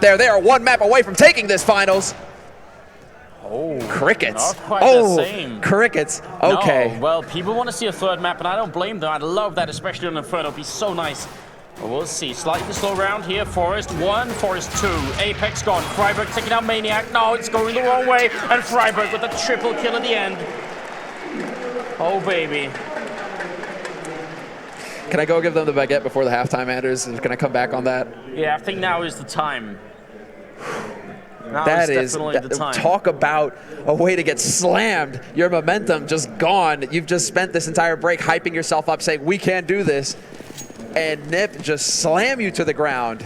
there. They are one map away from taking this finals. Oh, crickets. Not quite the same. Crickets. Okay. No, well, people want to see a third map, and I don't blame them. I'd love that, especially on Inferno. It'd be so nice. But we'll see. Slightly slow round here. Forest 1, Forest 2. Apex gone. friberg taking out Maniac. No, it's going the wrong way. And friberg with a triple kill at the end. Oh, baby. Can I go give them the baguette before the halftime, Anders? Can I come back on that? Yeah, I think now is the time. That is definitely the time. Talk about a way to get slammed. Your momentum just gone. You've just spent this entire break hyping yourself up, saying, we can do this. And NiP just slam you to the ground.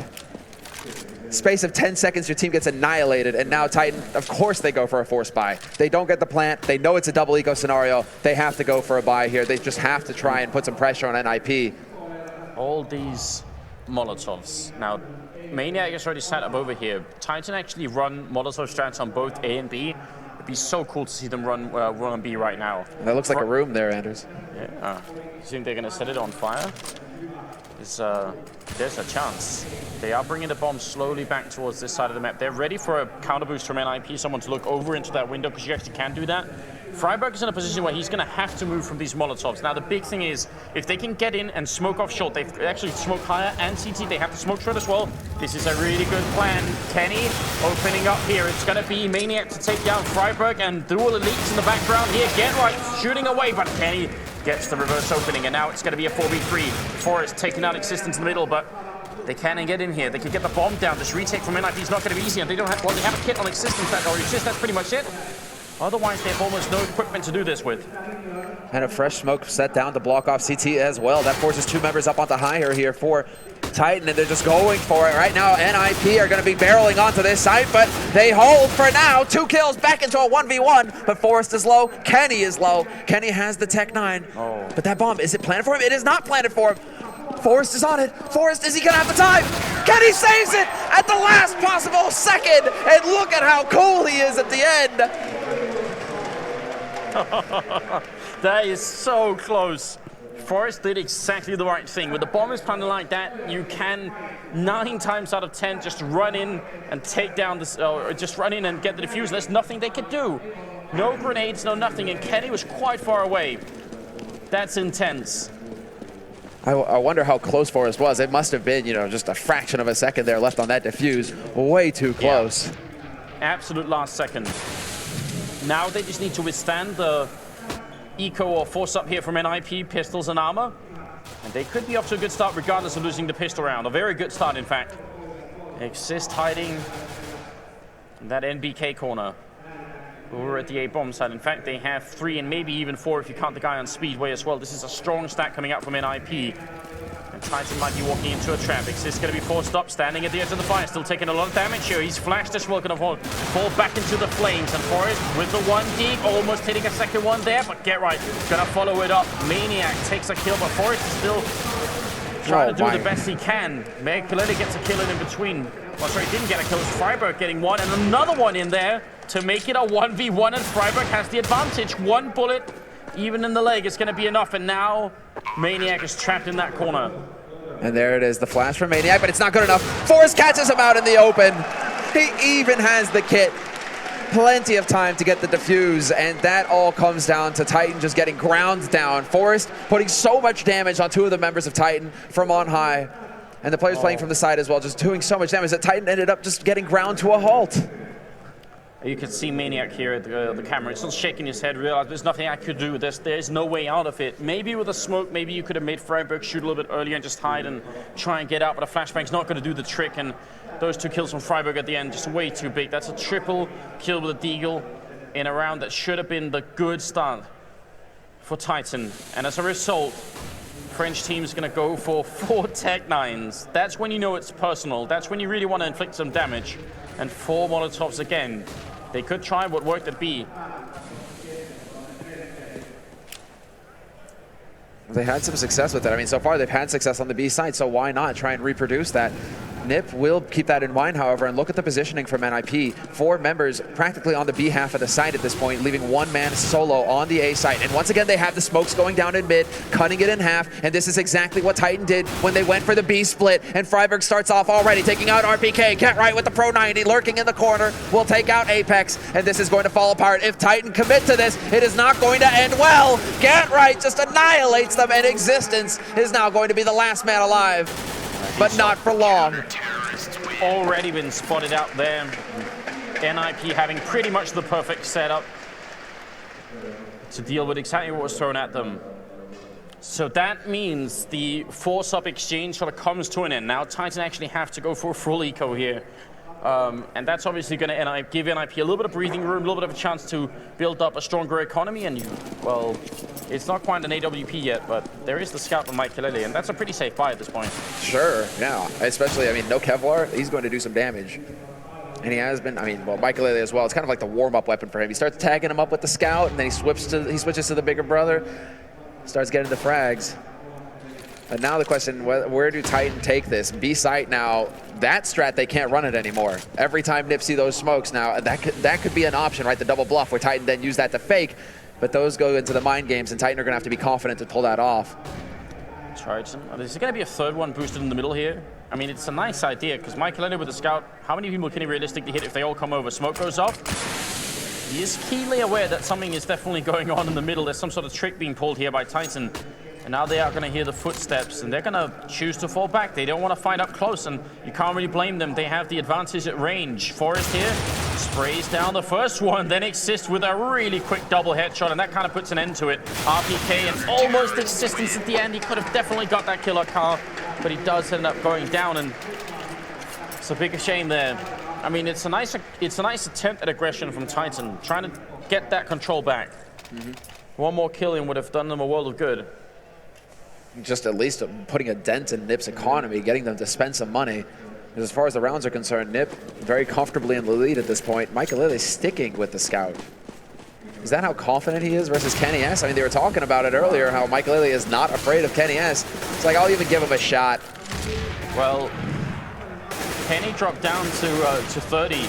Space of 10 seconds, your team gets annihilated. And now Titan, of course they go for a force buy. They don't get the plant. They know it's a double eco scenario. They have to go for a buy here. They just have to try and put some pressure on NiP. All these Molotovs. Now, Maniac is already set up over here. Titan actually run Molotov strats on both A and B. It'd be so cool to see them run on B right now. That looks like a room there, Anders. Yeah. You think they're going to set it on fire? There's a chance. They are bringing the bomb slowly back towards this side of the map. They're ready for a counter boost from NiP, someone to look over into that window, because you actually can do that. friberg is in a position where he's going to have to move from these Molotovs. Now, the big thing is, if they can get in and smoke off short, they've actually smoked higher and CT. They have to smoke short as well. This is a really good plan. Kenny opening up here. It's going to be Maniac to take down friberg, and Dual Elites in the background here. Get right, shooting away, but Kenny gets the reverse opening, and now it's going to be a 4v3. Forest taking out Xizt into the middle, but they can get in here. They can get the bomb down. This retake from NiP is not going to be easy, and they don't have, well, they have a kit on Xizt, that's pretty much it. Otherwise, they have almost no equipment to do this with. And a fresh smoke set down to block off CT as well. That forces two members up onto higher here for Titan, and they're just going for it right now. NiP are going to be barreling onto this site, but they hold for now. 2 kills back into a 1v1, but Forest is low. Kenny is low. Kenny has the Tech 9, but that bomb, is it planted for him? It is not planted for him. Forest is on it. Forest, is he gonna have the time? Kenny saves it at the last possible second, and look at how cool he is at the end. That is so close. Forest did exactly the right thing. With the bomb is planted like that, you can 9 times out of 10 just run in and take down this, or just run in and get the defuse. There's nothing they could do. No grenades, no nothing, and Kenny was quite far away. That's intense. I wonder how close Forest was. It must have been, just a fraction of a second there left on that defuse. Way too close. Yeah. Absolute last second. Now they just need to withstand the eco or force up here from NiP, pistols and armor. And they could be off to a good start regardless of losing the pistol round. A very good start, in fact. Xizt hiding in that NBK corner. Over at the A bomb side. In fact, they have 3 and maybe even 4 if you count the guy on Speedway as well. This is a strong stack coming out from NiP. And Titan might be walking into a trap. Xizt going to be forced up, standing at the edge of the fire, still taking a lot of damage here. He's flashed as well, going to fall back into the flames. And Forest with the 1 dig, almost hitting a second one there, but get right. Going to follow it up. Maniac takes a kill, but Forest is still trying to do the best he can. Maikelele gets a kill in between. Oh, sorry, didn't get a kill. It's friberg getting one, and another one in there to make it a 1v1, and friberg has the advantage. 1 bullet, even in the leg, is going to be enough, and now Maniac is trapped in that corner. And there it is, the flash from Maniac, but it's not good enough. Forest catches him out in the open. He even has the kit. Plenty of time to get the defuse, and that all comes down to Titan just getting ground down. Forest putting so much damage on 2 of the members of Titan from on high. And the players playing from the side as well, just doing so much damage that Titan ended up just getting ground to a halt. You can see Maniac here at the camera. He's still shaking his head, realize there's nothing I could do with this. There's no way out of it. Maybe with a smoke, maybe you could have made friberg shoot a little bit earlier and just hide and try and get out, but a flashbang's not going to do the trick, and those 2 kills from friberg at the end, just way too big. That's a triple kill with a deagle in a round that should have been the good start for Titan. And as a result, French team is going to go for 4 Tech 9s. That's when you know it's personal. That's when you really want to inflict some damage. And 4 Molotovs again. They could try what worked at B. They had some success with it. I mean, so far they've had success on the B side, so why not try and reproduce that? NiP will keep that in mind, however, and look at the positioning from NiP. 4 members practically on the B half of the site at this point, leaving 1 man solo on the A site. And once again, they have the smokes going down in mid, cutting it in half, and this is exactly what Titan did when they went for the B split. And friberg starts off already, taking out RPK. Get right with the Pro 90, lurking in the corner, will take out Apex, and this is going to fall apart. If Titan commit to this, it is not going to end well. Get right just annihilates them, and Existence is now going to be the last man alive, but not for long. Already been spotted out there. NiP having pretty much the perfect setup to deal with exactly what was thrown at them. So that means the force-up exchange sort of comes to an end. Now Titan actually have to go for a full eco here. And that's obviously going to give NiP a little bit of breathing room, a little bit of a chance to build up a stronger economy. And, well, it's not quite an AWP yet, but there is the scout from Maikelele, and that's a pretty safe buy at this point. Sure, yeah. Especially, I mean, no Kevlar, he's going to do some damage. And he has been, I mean, well, Maikelele as well. It's kind of like the warm-up weapon for him. He starts tagging him up with the scout, and then he switches to the bigger brother, starts getting the frags. But now the question, where do Titan take this? B site now, that strat, they can't run it anymore. Every time NiP see those smokes now, that could be an option, right? The double bluff, where Titan then use that to fake. But those go into the mind games, and Titan are going to have to be confident to pull that off. There's going to be a third one boosted in the middle here. I mean, it's a nice idea, because Maikelele with the scout, how many people can he realistically hit if they all come over? Smoke goes off. He is keenly aware that something is definitely going on in the middle. There's some sort of trick being pulled here by Titan. And now they are going to hear the footsteps, and they're going to choose to fall back. They don't want to fight up close, and you can't really blame them. They have the advantage at range. Forest here sprays down the first one, then Xizt with a really quick double headshot, and that kind of puts an end to it. RPK and almost Existence at the end. He could have definitely got that killer car, but he does end up going down, and it's a big shame there. I mean, it's a nice attempt at aggression from Titan, trying to get that control back. One more kill in would have done them a world of good. Just at least putting a dent in NiP's economy, getting them to spend some money. As far as the rounds are concerned, NiP very comfortably in the lead at this point. Maikelele sticking with the scout. Is that how confident he is versus Kenny S? I mean, they were talking about it earlier, how Maikelele is not afraid of Kenny S. It's like, I'll even give him a shot. Well, Kenny dropped down to 30,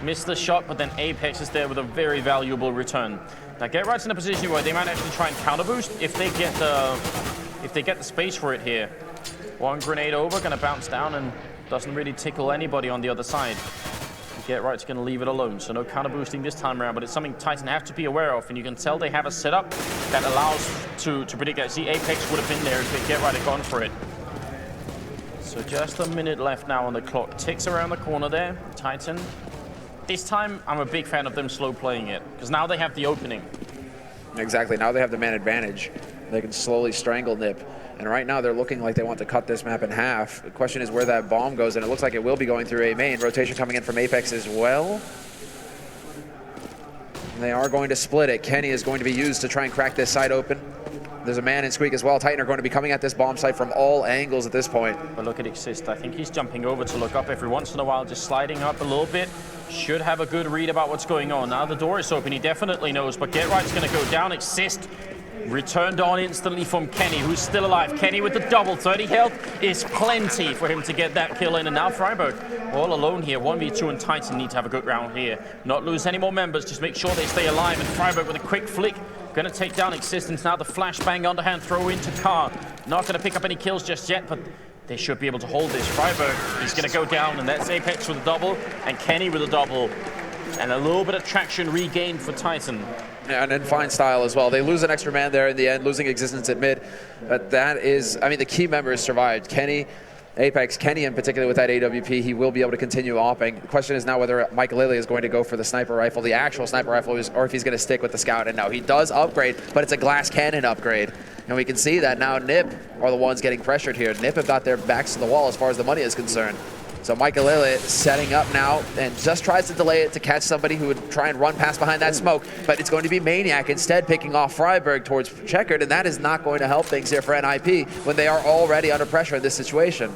missed the shot, but then Apex is there with a very valuable return. Now, Get Right's in a position where they might actually try and counter boost if they get the space for it here. One grenade over, gonna bounce down and doesn't really tickle anybody on the other side. Get Right's gonna leave it alone, so no counter boosting this time around, but it's something Titan have to be aware of, and you can tell they have a setup that allows to predict that. See, Apex would have been there if Get Right had gone for it. So just a minute left now on the clock. Ticks around the corner there, Titan. This time, I'm a big fan of them slow playing it, because now they have the opening. Exactly, now they have the man advantage. They can slowly strangle NiP. And right now they're looking like they want to cut this map in half. The question is where that bomb goes, and it looks like it will be going through A main. Rotation coming in from Apex as well. And they are going to split it. Kenny is going to be used to try and crack this side open. There's a man in Squeak as well. Titan are going to be coming at this bomb site from all angles at this point. But look at Xizt. I think he's jumping over to look up every once in a while, just sliding up a little bit. Should have a good read about what's going on. Now the door is open. He definitely knows, but Get Right's going to go down. Xizt returned on instantly from Kenny, who's still alive. Kenny with the double, 30 health is plenty for him to get that kill in. And now friberg all alone here. 1v2 and Titan need to have a good round here. Not lose any more members, just make sure they stay alive. And friberg with a quick flick, gonna take down Existence. Now the flashbang underhand throw into car. Not gonna pick up any kills just yet, but they should be able to hold this. friberg is gonna go down, and that's Apex with a double, and Kenny with a double. And a little bit of traction regained for Titan. And in fine style as well. They lose an extra man there in the end, losing Existence at mid. But that is, I mean, the key members survived. Kenny, Apex, Kenny in particular with that AWP, he will be able to continue opping. The question is now whether Maikelele is going to go for the sniper rifle, the actual sniper rifle, or if he's going to stick with the scout. And no, he does upgrade, but it's a glass cannon upgrade. And we can see that now NiP are the ones getting pressured here. NiP have got their backs to the wall as far as the money is concerned. So Maikelele setting up now and just tries to delay it to catch somebody who would try and run past behind that smoke, but it's going to be Maniac instead picking off friberg towards Checkered, and that is not going to help things here for NiP when they are already under pressure in this situation.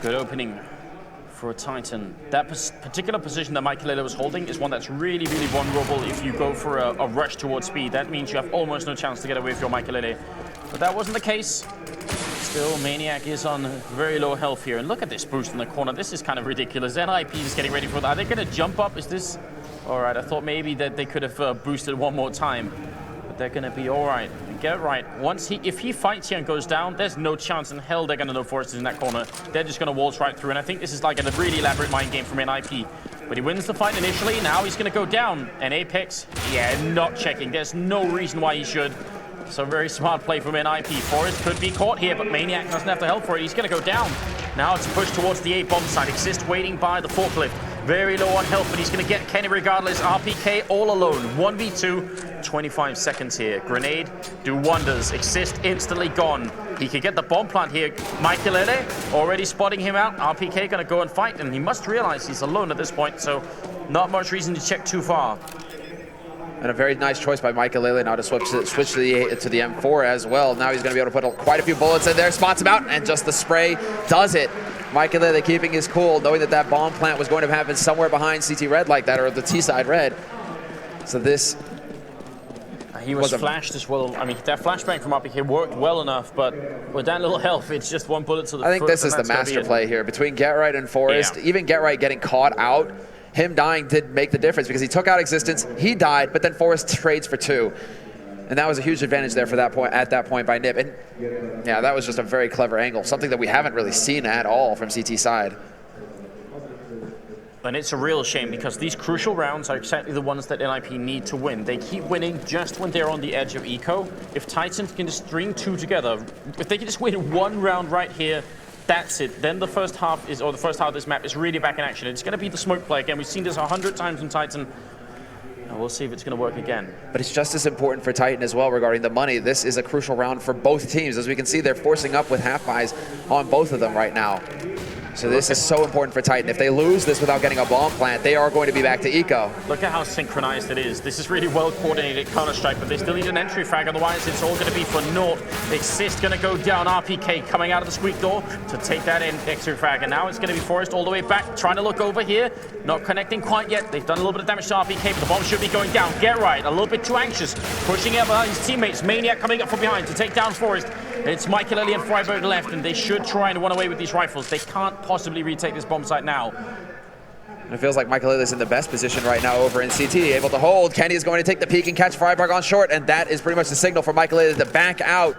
Good opening for Titan. That particular position that Maikelele was holding is one that's really, really vulnerable if you go for a rush towards speed. That means you have almost no chance to get away with your Maikelele. But that wasn't the case. Still, Maniac is on very low health here. And look at this boost in the corner. This is kind of ridiculous. NiP is getting ready for that. Are they going to jump up? Is this... All right, I thought maybe that they could have boosted one more time. But they're going to be all right. Get right. If he fights here and goes down, there's no chance in hell they're going to know Forrest is in that corner. They're just going to waltz right through. And I think this is like a really elaborate mind game from NiP. But he wins the fight initially. Now he's going to go down. And Apex, yeah, not checking. There's no reason why he should. So very smart play from NiP. Forrest could be caught here, but Maniac doesn't have the help for it. He's going to go down. Now it's a push towards the A-bomb side. Xizt waiting by the forklift. Very low on health, but he's going to get Kenny regardless. RPK all alone. 1v2, 25 seconds here. Grenade, do wonders. Xizt instantly gone. He could get the bomb plant here. Maikelele already spotting him out. RPK going to go and fight, and he must realize he's alone at this point, so not much reason to check too far. And a very nice choice by Maikelele now to switch to the M4 as well. Now he's going to be able to put quite a few bullets in there, spots him out, and just the spray does it. Maikelele keeping his cool, knowing that that bomb plant was going to happen somewhere behind CT Red like that, or the T-side Red. So this... He was flashed as well. I mean, that flashbang from RPK worked well enough, but with that little health, it's just one bullet to the foot. I think this is the master play here between Get Right and Forrest. Yeah. Even Get Right getting caught out, him dying did make the difference because he took out Existence, he died, but then Forrest trades for 2. And that was a huge advantage there for that point, at that point by NiP. And yeah, that was just a very clever angle, something that we haven't really seen at all from CT side. And it's a real shame because these crucial rounds are exactly the ones that NiP need to win. They keep winning just when they're on the edge of eco. If Titans can just string 2 together, if they can just win 1 round right here, that's it. Then the first half of this map is really back in action. It's going to be the smoke play again. We've seen this 100 times in Titan. And we'll see if it's going to work again. But it's just as important for Titan as well regarding the money. This is a crucial round for both teams. As we can see, they're forcing up with half buys on both of them right now. So this is so important for Titan. If they lose this without getting a bomb plant, they are going to be back to eco. Look at how synchronized it is. This is really well coordinated Counter-Strike, but they still need an entry frag, otherwise it's all going to be for naught. Xizt going to go down, RPK coming out of the squeak door to take that entry frag, and now it's going to be Forrest all the way back, trying to look over here, not connecting quite yet. They've done a little bit of damage to RPK, but the bomb should be going down. Get Right, a little bit too anxious, pushing out behind his teammates. Maniac coming up from behind to take down Forrest. It's Maikelele and friberg left, and they should try and run away with these rifles. They can't possibly retake this bomb site now. And it feels like Maikelele is in the best position right now over in CT, able to hold. Kenny is going to take the peek and catch friberg on short, and that is pretty much the signal for Maikelele to back out.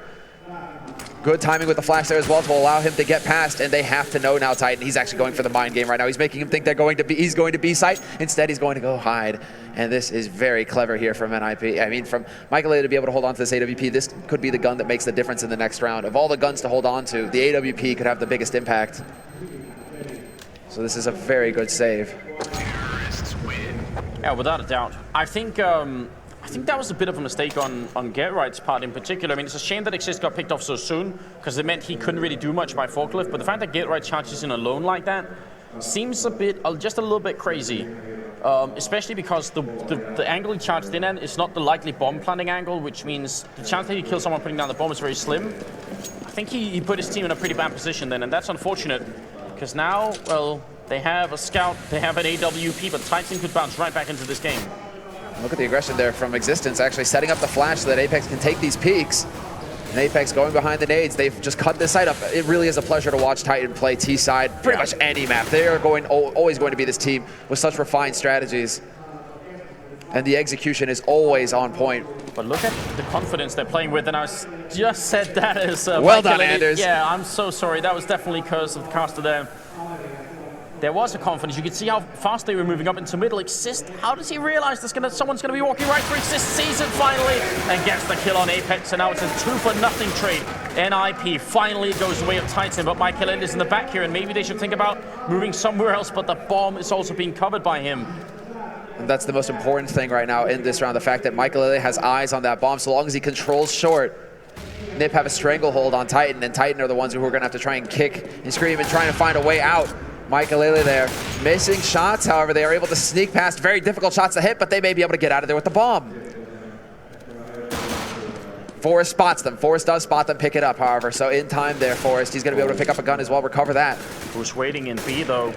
Good timing with the flash there as well to allow him to get past, and they have to know now, Titan. He's actually going for the mind game right now. He's making him think he's going to B site. Instead, he's going to go hide. And this is very clever here from NiP. I mean, from Maikelele to be able to hold on to this AWP, this could be the gun that makes the difference in the next round. Of all the guns to hold on to, the AWP could have the biggest impact. So this is a very good save. Yeah, without a doubt. I think that was a bit of a mistake on Get Right's part in particular. I mean, it's a shame that Xizt got picked off so soon because it meant he couldn't really do much by forklift. But the fact that Get Right charges in alone like that seems a bit, just a little bit crazy. Especially because the angle he charged in is not the likely bomb planting angle, which means the chance that he kills someone putting down the bomb is very slim. I think he put his team in a pretty bad position then, and that's unfortunate because now, well, they have a scout, they have an AWP, but Titan could bounce right back into this game. Look at the aggression there from Existence, actually setting up the flash so that Apex can take these peaks. And Apex going behind the nades. They've just cut this site up. It really is a pleasure to watch Titan play T-side pretty much any map. They are always going to be this team with such refined strategies. And the execution is always on point. But look at the confidence they're playing with, and I just said that as well done, Anders. Yeah, I'm so sorry. That was definitely Curse of the Caster there. There was a confidence. You could see how fast they were moving up into middle. Xizt, how does he realize someone's going to be walking right through? Xizt sees it finally and gets the kill on Apex, and now it's a 2-for-0 trade. NiP finally goes the way of Titan, but Maikelele is in the back here, and maybe they should think about moving somewhere else, but the bomb is also being covered by him. And that's the most important thing right now in this round, the fact that Maikelele has eyes on that bomb. So long as he controls short, NiP have a stranglehold on Titan, and Titan are the ones who are going to have to try and kick and scream and trying to find a way out. Maikelele there, missing shots, however, they are able to sneak past very difficult shots to hit, but they may be able to get out of there with the bomb. Forrest spots them. Forrest does spot them, pick it up, however. So in time there, Forrest, he's going to be able to pick up a gun as well, recover that. Who's waiting in B, though?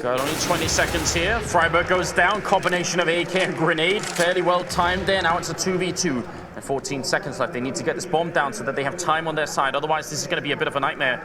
Got only 20 seconds here. friberg goes down, combination of AK and grenade, fairly well timed there. Now it's a 2v2. And 14 seconds left. They need to get this bomb down so that they have time on their side. Otherwise, this is going to be a bit of a nightmare.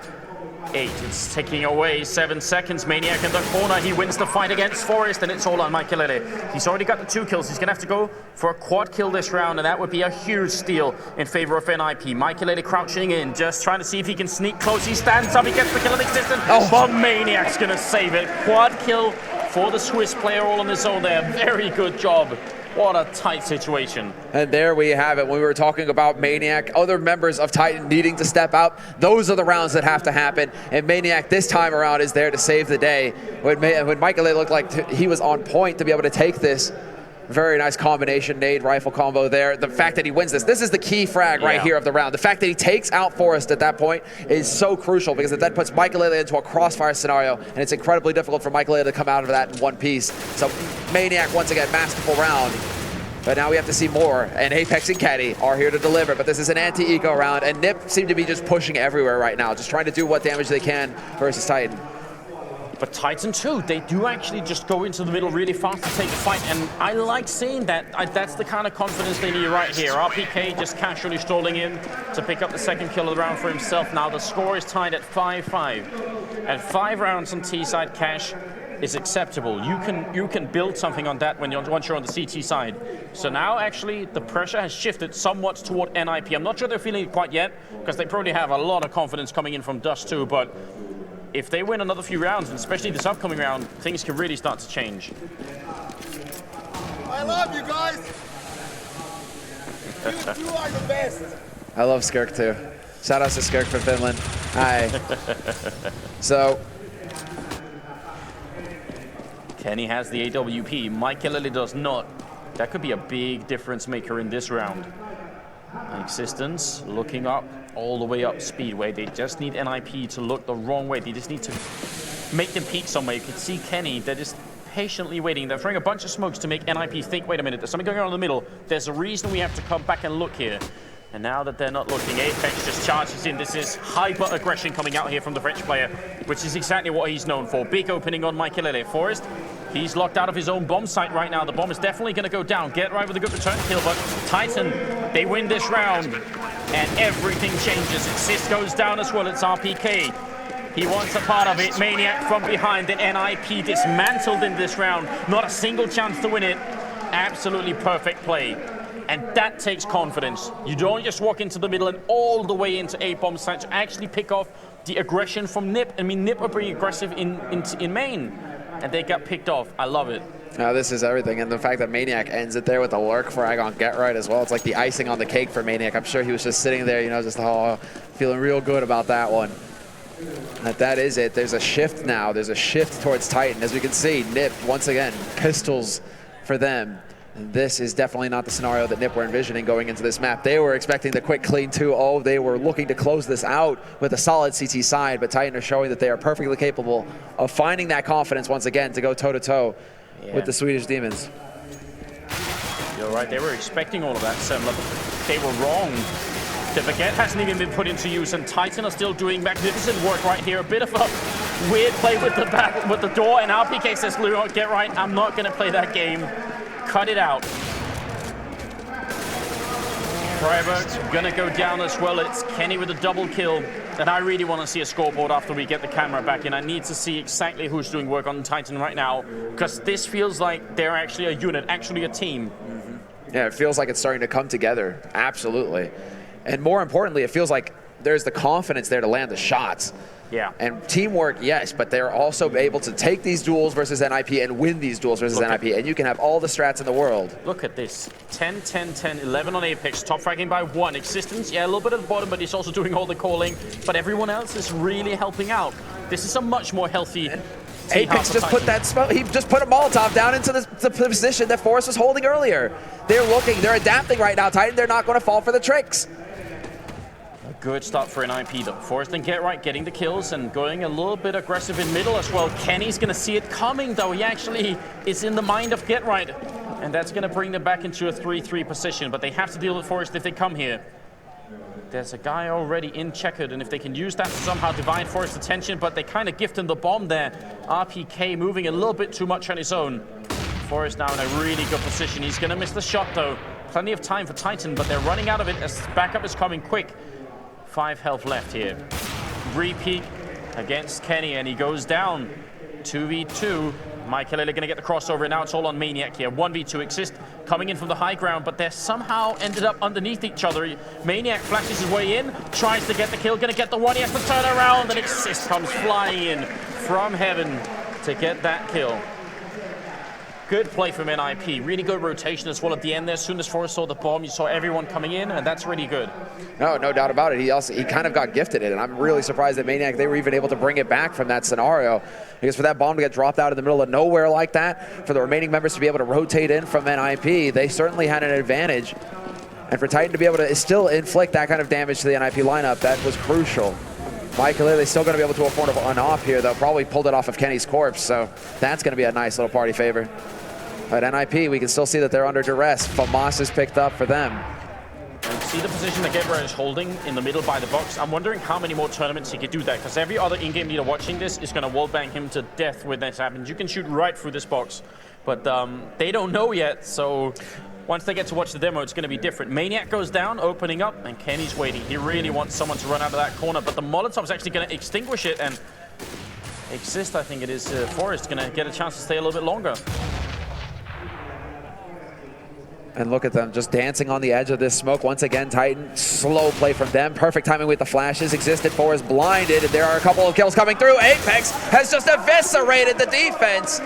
8, it's ticking away. 7 seconds. Maniac in the corner. He wins the fight against Forest, and it's all on Maikelele. He's already got the 2 kills. He's going to have to go for a quad kill this round, and that would be a huge steal in favor of NiP. Maikelele crouching in, just trying to see if he can sneak close. He stands up. He gets the kill in existence. Oh, but Maniac's going to save it. Quad kill for the Swiss player all on his own there. Very good job. What a tight situation. And there we have it. When we were talking about Maniac, other members of Titan needing to step out, those are the rounds that have to happen. And Maniac this time around is there to save the day. When Maikelele looked like he was on point to be able to take this. Very nice combination, nade rifle combo there. The fact that he wins this is the key frag right here of the round. The fact that he takes out Forest at that point is so crucial because that puts Maikelele into a crossfire scenario, and it's incredibly difficult for Maikelele to come out of that in one piece. So Maniac, once again, masterful round. But now we have to see more, and Apex and Kenny are here to deliver, but this is an anti-eco round, and NiP seem to be just pushing everywhere right now, just trying to do what damage they can versus Titan. But Titan too, they do actually just go into the middle really fast to take the fight, and I like seeing that. That's the kind of confidence they need right here. RPK just casually strolling in to pick up the 2nd kill of the round for himself. Now the score is tied at 5-5. And 5 rounds on T-side cash is acceptable. You can build something on that once you're on the CT side. So now actually the pressure has shifted somewhat toward NiP. I'm not sure they're feeling it quite yet, because they probably have a lot of confidence coming in from Dust too, but if they win another few rounds, and especially this upcoming round, things can really start to change. I love you guys. You are the best. I love Skirk too. Shout out to Skirk from Finland. Hi. So Kenny has the AWP. Maikelele does not. That could be a big difference maker in this round. Existence looking up all the way up Speedway. They just need NiP to look the wrong way. They just need to make them peek somewhere. You can see Kenny, they're just patiently waiting. They're throwing a bunch of smokes to make NiP think, wait a minute, there's something going on in the middle. There's a reason we have to come back and look here. And now that they're not looking, Apex just charges in. This is hyper aggression coming out here from the French player, which is exactly what he's known for. Big opening on Maikelele. Forest, he's locked out of his own bomb site right now. The bomb is definitely going to go down. Get right with a good return kill, but Titan, they win this round, and everything changes. Xizt goes down as well. It's RPK. He wants a part of it. Maniac from behind, then NiP dismantled in this round. Not a single chance to win it. Absolutely perfect play. And that takes confidence. You don't just walk into the middle and all the way into A bomb site to actually pick off the aggression from NiP. I mean, NiP are pretty aggressive in main, and they got picked off. I love it. Now this is everything, and the fact that Maniac ends it there with a lurk frag on Get Right as well. It's like the icing on the cake for Maniac. I'm sure he was just sitting there, you know, just feeling real good about that one. That is it. There's a shift now. There's a shift towards Titan. As we can see, NiP, once again, pistols for them. And this is definitely not the scenario that NiP were envisioning going into this map. They were expecting the quick clean 2-0. They were looking to close this out with a solid CT side, but Titan are showing that they are perfectly capable of finding that confidence once again to go toe-to-toe with the Swedish Demons. You're right, they were expecting all of that, Semler, but they were wrong. The baguette hasn't even been put into use, and Titan are still doing magnificent work right here. A bit of a weird play with the door, and RPK says, Get Right, I'm not going to play that game. Cut it out. friberg gonna go down as well. It's Kenny with a double kill. And I really want to see a scoreboard after we get the camera back in. I need to see exactly who's doing work on Titan right now, because this feels like they're actually a unit, actually a team. Yeah, it feels like it's starting to come together. Absolutely. And more importantly, it feels like there's the confidence there to land the shots. Yeah. And teamwork, yes, but they're also able to take these duels versus NiP and win these duels versus NiP, and you can have all the strats in the world. Look at this. 10, 10, 10, 11 on Apex, top fragging by 1. Existence, yeah, a little bit at the bottom, but he's also doing all the calling. But everyone else is really helping out. This is a much more healthy Apex just put that smoke, he just put a Molotov down into the position that Forrest was holding earlier. They're looking, they're adapting right now, Titan. They're not going to fall for the tricks. Good start for NiP though. Forrest and Get Right getting the kills and going a little bit aggressive in middle as well. Kenny's gonna see it coming though. He actually is in the mind of Get Right. And that's gonna bring them back into a 3-3 position, but they have to deal with Forrest if they come here. There's a guy already in checkered, and if they can use that to somehow divide Forrest's attention, but they kind of gift him the bomb there. RPK moving a little bit too much on his own. Forrest now in a really good position. He's gonna miss the shot though. plenty of time for Titan, but they're running out of it as backup is coming quick. 5 health left here. Repeat against Kenny, and he goes down. 2v2. Maikelele going to get the crossover, and now it's all on Maniac here. 1v2. Xizt coming in from the high ground, but they're somehow ended up underneath each other. Maniac flashes his way in, tries to get the kill, going to get the one. He has to turn around, and Xizt comes flying in from heaven to get that kill. Good play from NiP. Really good rotation as well at the end there. As soon as Forrest saw the bomb, you saw everyone coming in, and that's really good. No doubt about it. He kind of got gifted it, and I'm really surprised that Maniac, they were even able to bring it back from that scenario. Because for that bomb to get dropped out in the middle of nowhere like that, for the remaining members to be able to rotate in from NiP, they certainly had an advantage. And for Titan to be able to still inflict that kind of damage to the NiP lineup, that was crucial. Maikelele still going to be able to afford an off here, though. Probably pulled it off of Kenny's corpse, so that's going to be a nice little party favor. But NiP, we can still see that they're under duress. Famas is picked up for them. And see the position that Gebra is holding in the middle by the box. I'm wondering how many more tournaments he could do that, because every other in-game leader watching this is going to wallbang him to death when this happens. You can shoot right through this box, but they don't know yet, so once they get to watch the demo, it's going to be different. Maniac goes down, opening up, and Kenny's waiting. He really wants someone to run out of that corner, but the Molotov's actually going to extinguish it, and Xizt, I think it is, Forrest, going to get a chance to stay a little bit longer. And look at them just dancing on the edge of this smoke. Once again, Titan, slow play from them. Perfect timing with the flashes. Xizt Forrest blinded, and there are a couple of kills coming through. Apex has just eviscerated the defense.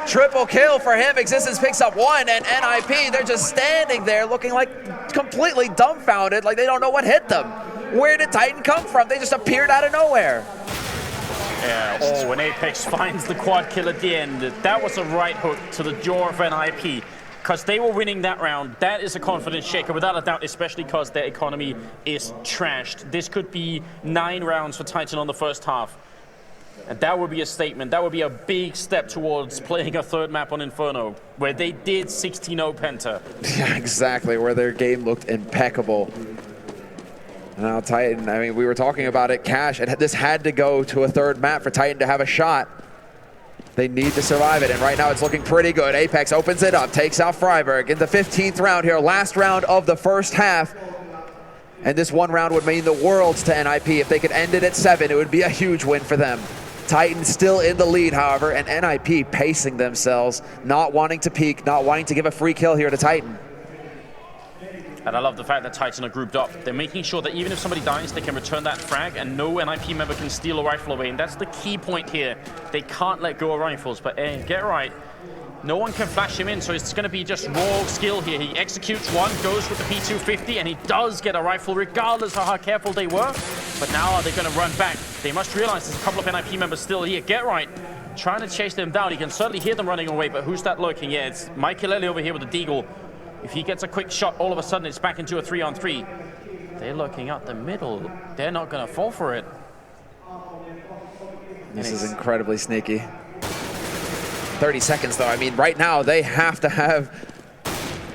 Triple kill for him. Xizt picks up 1, and NiP, they're just standing there looking like completely dumbfounded, like they don't know what hit them. Where did Titan come from? They just appeared out of nowhere. Yeah, oh, when Apex finds the quad kill at the end, that was a right hook to the jaw of NiP. Because they were winning that round. That is a confidence shaker, without a doubt, especially because their economy is trashed. This could be 9 rounds for Titan on the first half. And that would be a statement. That would be a big step towards playing a 3rd map on Inferno, where they did 16-0 Penta. Yeah, exactly, where their game looked impeccable. Now Titan, I mean, we were talking about it, Cash, this had to go to a 3rd map for Titan to have a shot. They need to survive it, and right now it's looking pretty good. Apex opens it up, takes out friberg in the 15th round here, last round of the first half. And this one round would mean the worlds to NiP. If they could end it at 7, it would be a huge win for them. Titan still in the lead, however, and NiP pacing themselves, not wanting to peek, not wanting to give a free kill here to Titan. And I love the fact that Titan are grouped up. They're making sure that even if somebody dies, they can return that frag, and no NiP member can steal a rifle away. And that's the key point here. They can't let go of rifles, but get right. No one can flash him in, so it's going to be just raw skill here. He executes one, goes with the P250, and he does get a rifle, regardless of how careful they were. But now are they going to run back? They must realize there's a couple of NiP members still here. Get right. Trying to chase them down. You can certainly hear them running away, but who's that lurking? Yeah, it's Maikelele over here with the deagle. If he gets a quick shot, all of a sudden it's back into a 3-on-3. They're looking up the middle. They're not going to fall for it. This is incredibly sneaky. 30 seconds, though. I mean, right now, they have to have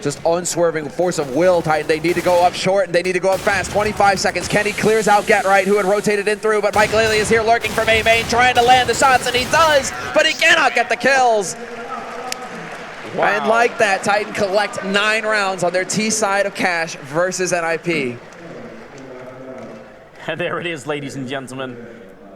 just unswerving force of will, Titan. They need to go up short, and they need to go up fast. 25 seconds. Kenny clears out Get Right, who had rotated in through, but Maikelele is here lurking from A-Main, trying to land the shots, and he does, but he cannot get the kills. Wow. And like that, Titan collect 9 rounds on their T side of Cash versus NiP. And there it is, ladies and gentlemen.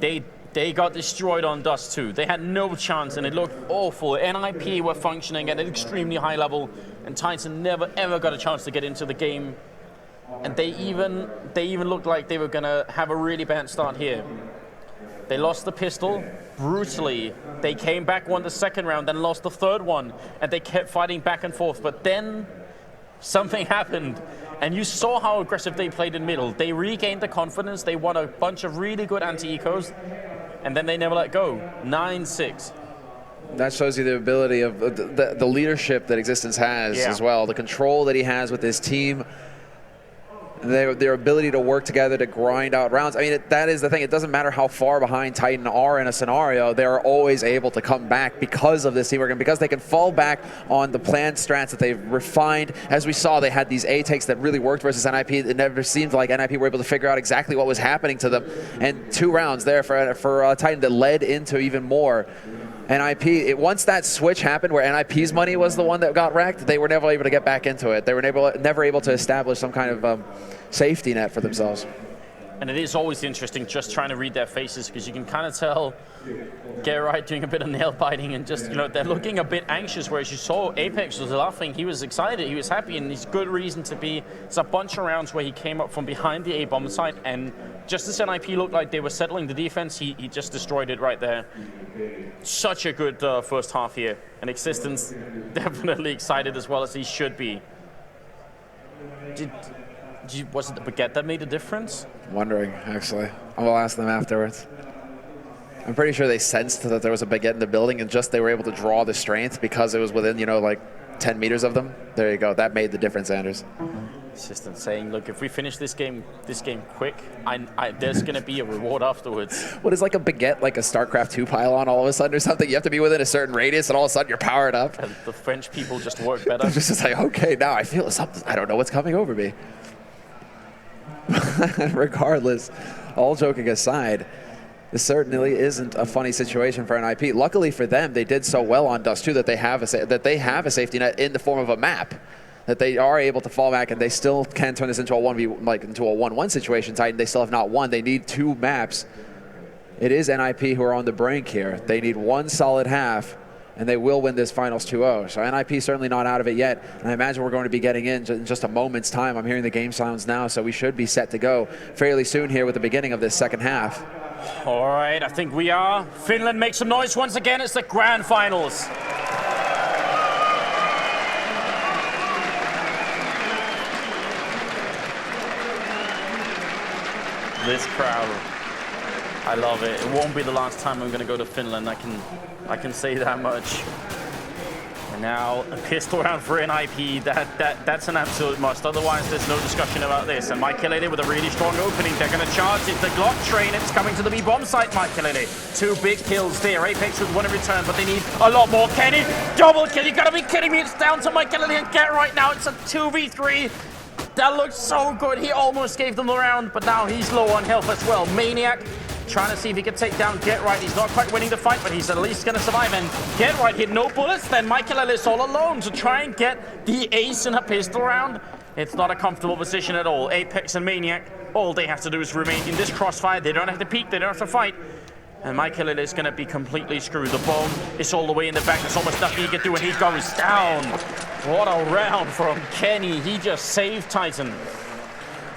They got destroyed on Dust 2. They had no chance, and it looked awful. NiP were functioning at an extremely high level, and Titan never ever got a chance to get into the game. And they even looked like they were gonna have a really bad start here. They lost the pistol brutally. They came back, won the 2nd round, then lost the 3rd one, and they kept fighting back and forth. But then something happened, and you saw how aggressive they played in middle. They regained the confidence. They won a bunch of really good anti-ecos, and then they never let go. 9-6. That shows you the ability of the leadership that Xizt has as well, the control that he has with his team. Their ability to work together to grind out rounds. I mean, that is the thing. It doesn't matter how far behind Titan are in a scenario. They're always able to come back because of this teamwork and because they can fall back on the planned strats that they've refined. As we saw, they had these A-takes that really worked versus NiP. It never seemed like NiP were able to figure out exactly what was happening to them. And 2 rounds there for Titan that led into even more. NiP, once that switch happened where NiP's money was the one that got wrecked, they were never able to get back into it. They were never able to establish some kind of safety net for themselves. And it is always interesting just trying to read their faces, because you can kind of tell Gerrit doing a bit of nail biting and just, you know, they're looking a bit anxious, whereas you saw Apex was laughing. He was excited, he was happy, and he's good reason to be. It's a bunch of rounds where he came up from behind the A-bomb site, and just as NiP looked like they were settling the defense, he just destroyed it right there. Such a good first half here, and Xizt definitely excited as well as he should be. Was it the baguette that made a difference? I'm wondering, actually. I will ask them afterwards. I'm pretty sure they sensed that there was a baguette in the building, and just they were able to draw the strength because it was within, you know, like 10 meters of them. There you go. That made the difference, Anders. Xizt saying, look, if we finish this game quick, there's going to be a reward afterwards. What is like a baguette, like a StarCraft 2 pylon all of a sudden or something? You have to be within a certain radius, and all of a sudden you're powered up. And the French people just work better. Just like, okay, now I feel something. I don't know what's coming over me. Regardless, all joking aside, this certainly isn't a funny situation for NiP. Luckily for them, they did so well on Dust 2 that they have a safety net in the form of a map, that they are able to fall back, and they still can turn this into a 1v, like into a 1-1 situation. Titan, they still have not won. They need 2 maps. It is NiP who are on the brink here. They need 1 solid half, and they will win this finals 2-0. So NiP certainly not out of it yet, and I imagine we're going to be getting in just a moment's time. I'm hearing the game sounds now, so we should be set to go fairly soon here with the beginning of this second half. All right, I think we are. Finland makes some noise once again. It's the grand finals. This crowd, I love it. It won't be the last time I'm going to go to Finland. I can say that much. And now a pistol round for NiP. That's an absolute must. Otherwise, there's no discussion about this. And Maikelele with a really strong opening. They're going to charge. It's the Glock train. It's coming to the B-bomb site. Maikelele. 2 big kills there. Apex with 1 in return, but they need a lot more. Kenny, double kill. You got to be kidding me. It's down to Maikelele and Get right now. It's a 2v3. That looks so good. He almost gave them the round, but now he's low on health as well. Maniac trying to see if he can take down Get Right. He's not quite winning the fight, but he's at least going to survive. And Get Right hit no bullets. Then Maikelele is all alone to try and get the ace in a pistol round. It's not a comfortable position at all. Apex and Maniac, all they have to do is remain in this crossfire. They don't have to peek. They don't have to fight. And Maikelele is going to be completely screwed. The bomb is all the way in the back. There's almost nothing he can do, and he goes down. What a round from Kenny. He just saved Titan.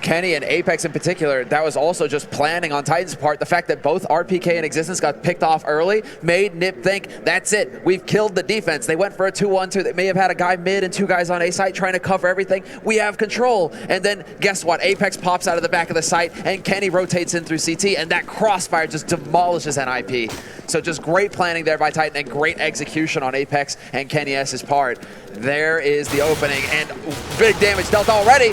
Kenny and Apex in particular, that was also just planning on Titan's part. The fact that both RPK and Xizt got picked off early made NiP think, that's it, we've killed the defense. They went for a 2-1-2. They may have had a guy mid and 2 guys on A site trying to cover everything. We have control. And then guess what? Apex pops out of the back of the site, and Kenny rotates in through CT, and that crossfire just demolishes NiP. So just great planning there by Titan, and great execution on Apex and Kenny S's part. There is the opening, and big damage dealt already.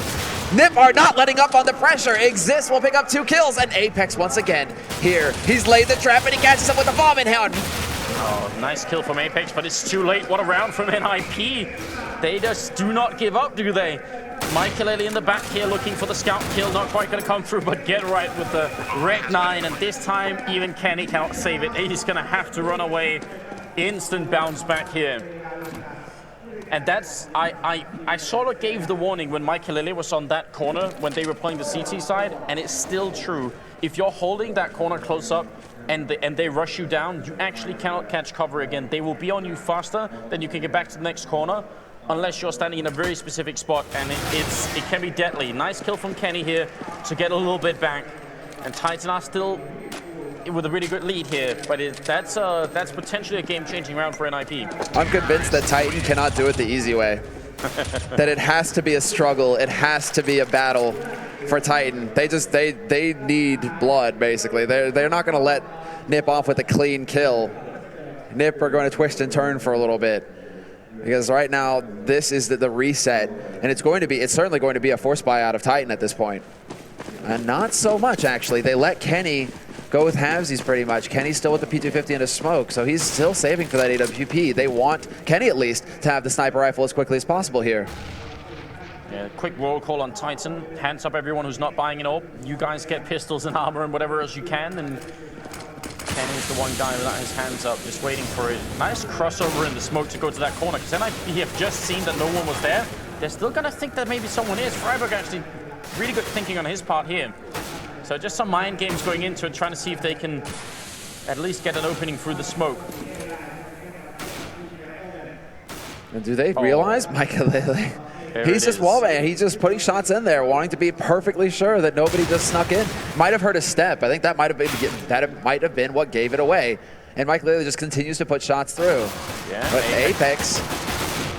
NiP are not letting up on the pressure. Xizt will pick up 2 kills, and Apex once again here. He's laid the trap, and he catches him with the bomb in hand. Oh, nice kill from Apex, but it's too late. What a round from NiP. They just do not give up, do they? Maikelele in the back here looking for the scout kill. Not quite going to come through, but Get right with the Rec 9, and this time even Kenny cannot save it. He's going to have to run away. Instant bounce back here. And that's, I sort of gave the warning when Maikelele was on that corner when they were playing the CT side, and it's still true. If you're holding that corner close up and they rush you down, you actually cannot catch cover again. They will be on you faster than you can get back to the next corner, unless you're standing in a very specific spot, and it can be deadly. Nice kill from Kenny here to get a little bit back. And Titan are still with a really good lead here, but that's potentially a game-changing round for NiP. I'm convinced that Titan cannot do it the easy way. That it has to be a struggle, it has to be a battle for Titan. They need blood, basically. They're not going to let NiP off with a clean kill. NiP are going to twist and turn for a little bit, because right now this is the reset, and it's certainly going to be a force buy out of Titan at this point. And not so much, actually. They let Kenny go with halvesies pretty much. Kenny's still with the P250 and a smoke, so he's still saving for that AWP. They want Kenny at least to have the sniper rifle as quickly as possible here. Yeah, quick roll call on Titan. Hands up everyone who's not buying an AWP. You guys get pistols and armor and whatever else you can, and Kenny's the one guy without his hands up, just waiting for it. Nice crossover in the smoke to go to that corner, because NiP have just seen that no one was there. They're still gonna think that maybe someone is. friberg actually really good thinking on his part here. So just some mind games going into it, trying to see if they can at least get an opening through the smoke. And do they realize Maikelele? There He's it just is. wallbanging. He's just putting shots in there, wanting to be perfectly sure that nobody just snuck in. Might have heard a step. I think that might have been what gave it away. And Maikelele just continues to put shots through. Yeah, But Apex.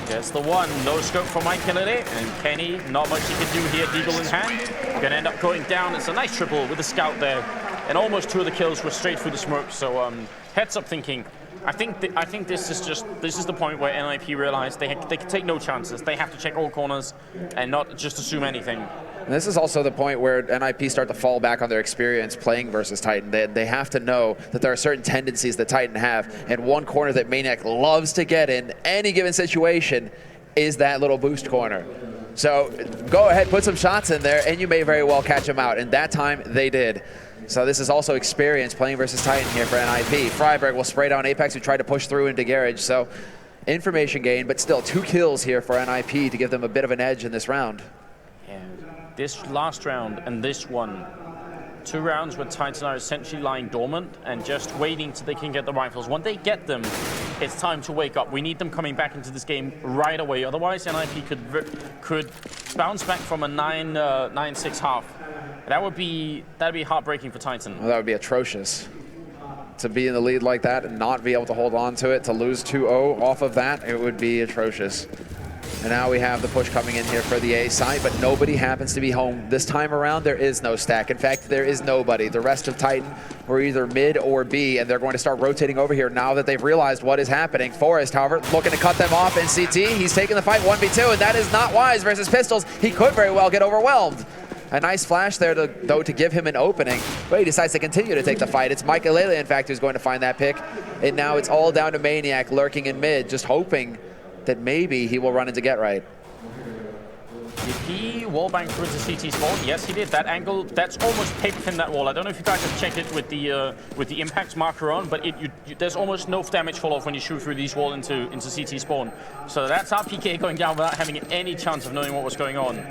That's the one. No scope for Maikelele, and Kenny, not much he can do here. Deagle in hand. Gonna end up going down. It's a nice triple with the scout there. And almost 2 of the kills were straight through the smoke. So heads up thinking. I think this is the point where NiP realized they can take no chances. They have to check all corners and not just assume anything. And this is also the point where NiP start to fall back on their experience playing versus Titan. They have to know that there are certain tendencies that Titan have, and one corner that Maniac loves to get in any given situation is that little boost corner. So go ahead, put some shots in there, and you may very well catch them out. And that time, they did. So this is also experience playing versus Titan here for NiP. friberg will spray down Apex, who tried to push through into garage. So information gain, but still 2 kills here for NiP to give them a bit of an edge in this round. Yeah. This last round and this one, 2 rounds where Titan are essentially lying dormant and just waiting till they can get the rifles. When they get them, it's time to wake up. We need them coming back into this game right away. Otherwise, NiP could bounce back from a 9-6 half. That'd be heartbreaking for Titan. Well, that would be atrocious. To be in the lead like that and not be able to hold on to it, to lose 2-0 off of that, it would be atrocious. And now we have the push coming in here for the A side, but nobody happens to be home. This time around, there is no stack. In fact, there is nobody. The rest of Titan were either mid or B, and they're going to start rotating over here now that they've realized what is happening. Forrest, however, looking to cut them off in CT. He's taking the fight 1v2, and that is not wise versus Pistols. He could very well get overwhelmed. A nice flash there, though, to give him an opening, but he decides to continue to take the fight. It's Maikelele, in fact, who's going to find that pick, and now it's all down to Maniac lurking in mid, just hoping that maybe he will run into Get Right. Did he wallbang through the CT spawn? Yes, he did. That angle, that's almost paper thin, that wall. I don't know if you guys have checked it with the impact marker on, but there's almost no damage fall off when you shoot through these walls into CT spawn. So that's our PK going down without having any chance of knowing what was going on.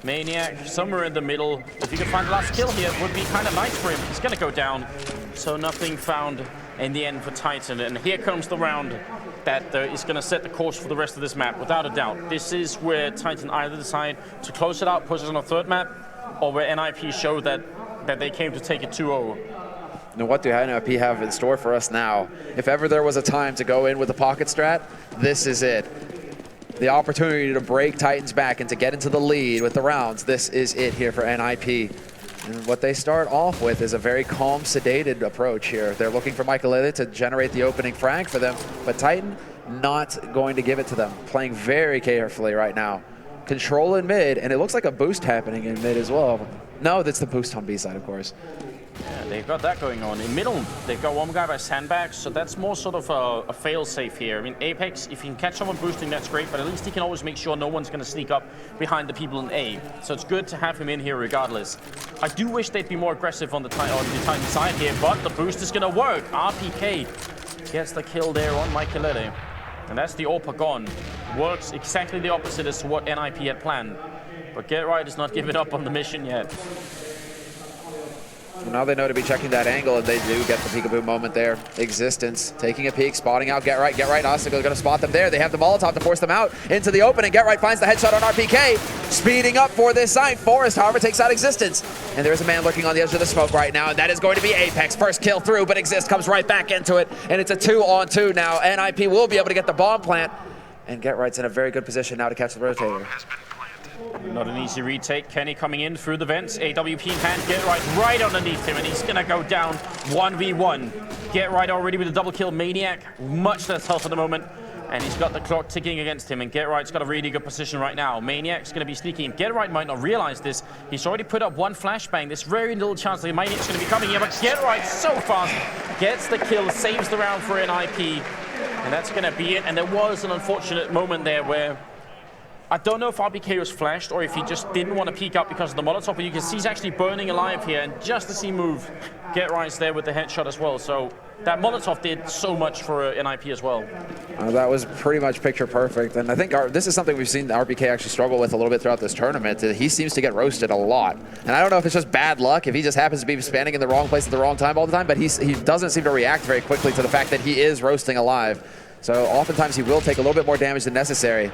Maniac somewhere in the middle. If you could find the last kill here, it would be kind of nice for him. He's gonna go down. So nothing found in the end for Titan. And here comes the round that is going to set the course for the rest of this map, without a doubt. This is where Titan either decide to close it out, push it on a 3rd map, or where NiP show that they came to take it 2-0. Now, what do NiP have in store for us now? If ever there was a time to go in with a pocket strat, this is it. The opportunity to break Titan's back and to get into the lead with the rounds, this is it here for NiP. And what they start off with is a very calm, sedated approach here. They're looking for Maikelele to generate the opening frag for them, but Titan not going to give it to them. Playing very carefully right now. Control in mid, and it looks like a boost happening in mid as well. No, that's the boost on B side, of course. Yeah, they've got that going on. In middle, they've got one guy by sandbags, so that's more sort of a fail-safe here. I mean, Apex, if you can catch someone boosting, that's great, but at least he can always make sure no one's going to sneak up behind the people in A. So it's good to have him in here regardless. I do wish they'd be more aggressive on the Titan side here, but the boost is going to work. RPK gets the kill there on Maikelele. And that's the AWP gone. Works exactly the opposite as to what NiP had planned. But Get Right has not given up on the mission yet. Well, now they know to be checking that angle, and they do get the peekaboo moment there. Xizt taking a peek, spotting out Get Right. Get Right, Ostic is going to spot them there. They have the Molotov to force them out into the open, and Get Right finds the headshot on RPK. Speeding up for this side. Forrest, however, takes out Xizt. And there's a man lurking on the edge of the smoke right now, and that is going to be Apex. First kill through, but Xizt comes right back into it, and it's a 2-on-2 now. NiP will be able to get the bomb plant, and Get Right's in a very good position now to catch the rotator. Not an easy retake. Kenny coming in through the vents. AWP in hand. Get right underneath him, and he's going to go down 1v1. Get Right already with a double kill. Maniac, much less health at the moment, and he's got the clock ticking against him, and Get Right's got a really good position right now. Maniac's going to be sneaking. Get Right might not realize this. He's already put up one flashbang. There's very little chance that Maniac's going to be coming here, but Get Right so fast gets the kill, saves the round for NiP, and that's going to be it. And there was an unfortunate moment there where I don't know if RBK was flashed or if he just didn't want to peek up because of the Molotov, but you can see he's actually burning alive here, and just as he moved, Get Right's there with the headshot as well. So that Molotov did so much for NiP as well. That was pretty much picture perfect, and I think this is something we've seen RBK actually struggle with a little bit throughout this tournament. He seems to get roasted a lot, and I don't know if it's just bad luck, if he just happens to be standing in the wrong place at the wrong time all the time, but he doesn't seem to react very quickly to the fact that he is roasting alive. So oftentimes he will take a little bit more damage than necessary.